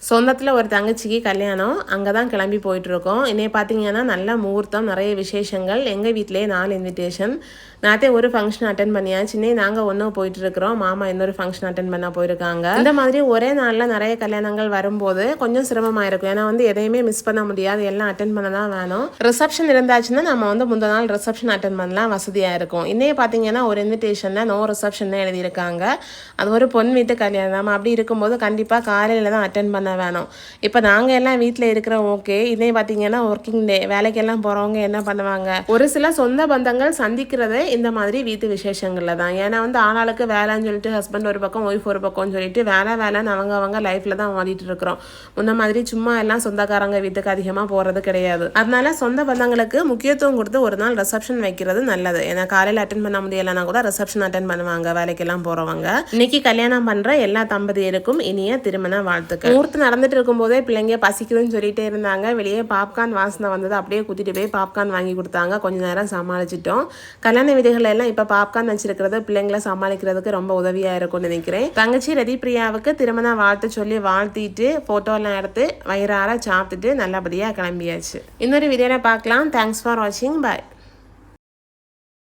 சொந்தத்தில் ஒரு தங்கச்சிக்கு கல்யாணம், அங்கே தான் கிளம்பி போயிட்டுருக்கோம். இன்னைக்கு பார்த்தீங்கன்னா நல்ல முகூர்த்தம், நிறைய விசேஷங்கள். எங்கள் வீட்டிலேயே 4 இன்விடேஷன். நேற்றே ஒரு ஃபங்க்ஷன் அட்டன் பண்ணியாச்சு. இன்னைக்கு நாங்கள் ஒன்றும் போயிட்டுருக்குறோம். மாமா இன்னொரு ஃபங்க்ஷன் அட்டன் பண்ண போயிருக்காங்க. இந்த மாதிரி ஒரே நாளில் நிறைய கல்யாணங்கள் வரும்போது கொஞ்சம் சிரமமாக இருக்கும். ஏன்னா எதையுமே மிஸ் பண்ண முடியாது, எல்லாம் அட்டன் பண்ண தான் வேணும். ரிசப்ஷன் இருந்தாச்சுன்னா நம்ம முந்தின நாள் ரிசப்ஷன் அட்டன் பண்ணலாம், வசதியாக இருக்கும். இன்னைக்கு பார்த்தீங்கன்னா ஒரு இன்விடேஷனில் நோ ரிசப்ஷன் எழுதியிருக்காங்க. அது ஒரு பொன் வீட்டு கல்யாணம். அப்படி இருக்கும்போது கண்டிப்பாக காலையில் தான் அட்டன் பண்ண வேணும். இப்போ நாங்கள் எல்லாம் வீட்டில் இருக்கிறோம், ஓகே. இதே பார்த்தீங்கன்னா ஒர்க்கிங் டே, வேலைக்கெல்லாம் போகிறவங்க என்ன பண்ணுவாங்க, ஒரு சில சொந்த பந்தங்கள் சந்திக்கிறதே இந்த மாதிரி வீட்டு விசேஷங்களில் தான். ஏன்னா ஆளாளுக்கு வேலைன்னு சொல்லிட்டு ஹஸ்பண்ட் ஒரு பக்கம், ஒய்ஃப் ஒரு பக்கம்னு சொல்லிட்டு வேலைன்னு அவங்க லைஃப்பில் தான் ஓடிட்டு இருக்கிறோம். முன்ன மாதிரி சும்மா எல்லாம் சொந்தக்காரங்க வீட்டுக்கு அதிகமாக போகிறது கிடையாது. அதனால சொந்த பந்தங்களுக்கு முக்கியத்துவம் கொடுத்து ஒரு நாள் ரிசப்ஷன் வைக்கிறது நல்லது. ஏன்னா காலையில் அட்டன் பண்ண முடியலைன்னா கூட ரிசப்ஷன் அட்டன் பண்ணுவாங்க வேலைக்கெல்லாம் போகிறவங்க. இன்னைக்கு கல்யாணம் பண்ணுற எல்லா தம்பதியருக்கும் இனிய திருமண வாழ்த்துக்கள். முகூர்த்தம் நடந்துட்டு இருக்கும்போதே பிள்ளைங்க பசிக்குதுன்னு சொல்லிட்டே இருந்தாங்க. வெளியே பாப்கார்ன் வாசனை வந்தது, அப்படியே குத்திட்டு போய் பாப்கார்ன் வாங்கி கொடுத்தாங்க. கொஞ்ச நேரம் சமாளிச்சிட்டோம். கல்யாண விதிகள் எல்லாம் இப்போ பாப்கார்ன் வச்சிருக்கிறது பிள்ளைங்களை சமாளிக்கிறதுக்கு ரொம்ப உதவியாக இருக்கும்னு நினைக்கிறேன். தங்கச்சி ரதி பிரியாவுக்கு திருமண வாழ்த்து சொல்லி வாழ்த்திட்டு ஃபோட்டோலாம் எடுத்து வயிறார சாப்பிட்டுட்டு நல்லபடியாக கிளம்பியாச்சு. இன்னொரு வீடியோவில் பார்க்கலாம். தேங்க்ஸ் ஃபார் வாட்சிங். பாய்.